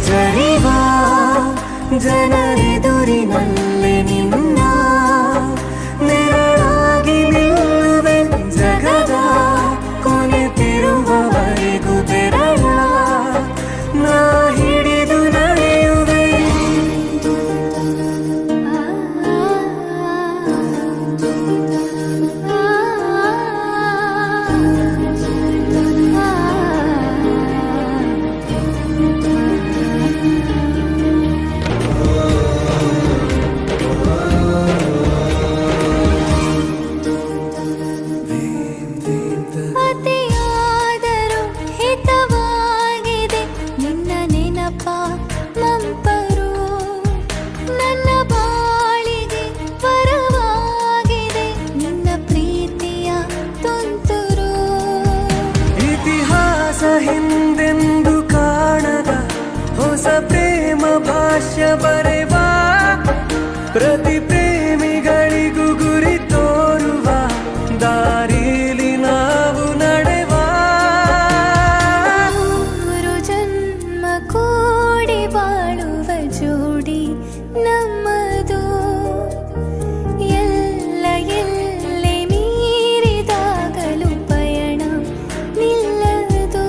ಜರಿವಾ ಜನರೆದುರಿನಲ್ಲಿ ನಿನ್ನ ನೆರಳಾಗಿ ನಿಲ್ಲುವೆ ಜಗದ ಕೊನೆತಿರುವವರೆಗೂ ಬೆರಳ ನಾ ಹಿಡಿದು ನಡೆಯುವೆ. ಅತಿಯಾದರೂ ಹಿತವಾಗಿದೆ ನಿನ್ನ ನೆನಪ ಮಂಪರು, ನನ್ನ ಬಾಳಿಗೆ ವರವಾಗಿದೆ ನಿನ್ನ ಪ್ರೀತಿಯ ತುಂತುರು. ಇತಿಹಾಸ ಹಿಂದೆಂದು ಕಾಣದ ಹೊಸ ಪ್ರೇಮ ಭಾಷ್ಯ ಬರೆವಾ, ಪ್ರತಿ ಪ್ರೇಮಿಗಳಿಗೂ ಗುರಿ ತೋರುವ ದಾರಿಲಿ ನಾವು ನಡೆವಾ. ಮೂರು ಜನ್ಮ ಕೂಡಿ ಬಾಳುವ ಜೋಡಿ ನಮ್ಮದು, ಎಲ್ಲ ಎಲ್ಲೆ ಮೀರಿದಾಗಲೂ ಪಯಣ ನಿಲ್ಲದು.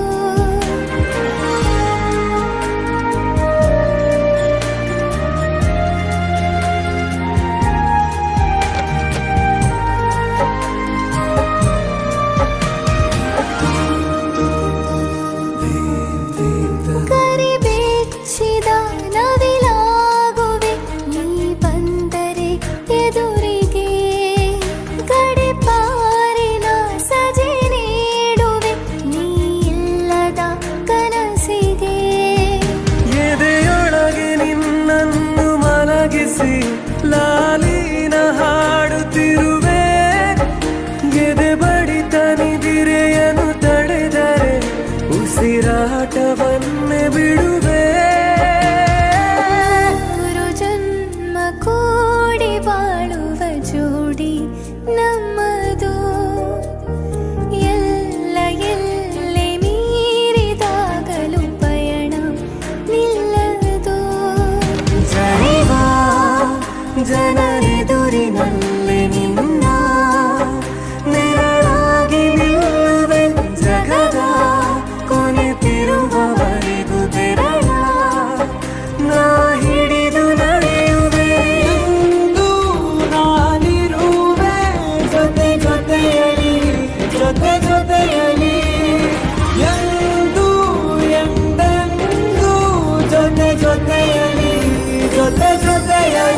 ಕರಿಬೆಚ್ಚಿದ ನವಿಲಾಗುವೆ ನೀ ಬಂದರೆ ಎದುರಿಗೆ, ಗಡಿಪಾರಿನ ಸಜೆ ನೀಡುವೆ ನೀ ಇಲ್ಲದ ಕನಸಿಗೆ. ಎದೆಯೊಳಗೆ ನಿನ್ನನ್ನು ಮಲಗಿಸಿ ಲಾಲಿನ ಹಾಡುತ್ತಿರುವೆ, ಎದೆ ಬಡಿತ ನಿದಿರೆಯನ್ನು ತಡೆದರೆ ಉಸಿರಾಟವನ್ನೇ ಬಿಡುವೆ. ಮೂರು ಜನ್ಮ ಕೂಡಿ ಬಾಳುವ ಜೋಡಿ ನಮ್ಮದು, ಎಲ್ಲ ಎಲ್ಲೆ ಮೀರಿದಾಗಲೂ ಪಯಣ ನಿಲ್ಲದು. ಜರಿವಾ ಜನರೆದುರಿನಲ್ಲಿ ನಿನ್ನ ನೆರಳಾಗಿ ನಿಲ್ಲುವೆ ಜಗದ ಕೊನೆತಿರುವವರೆಗೂ ಬೆರಳ ನಾ ಹಿಡಿದು ನಡೆಯುವೆ. ಎಂದು ನಾನಿರುವೆ ಜೊತೆ ಜೊತೆಯಲಿ ಜೊತೆ ಜೊತೆಯಲಿ, ಎಂದು ಎಂದೆಂದು ಜೊತೆ ಜೊತೆಯಲಿ ಜೊತೆ ಜೊತೆಯಲಿ.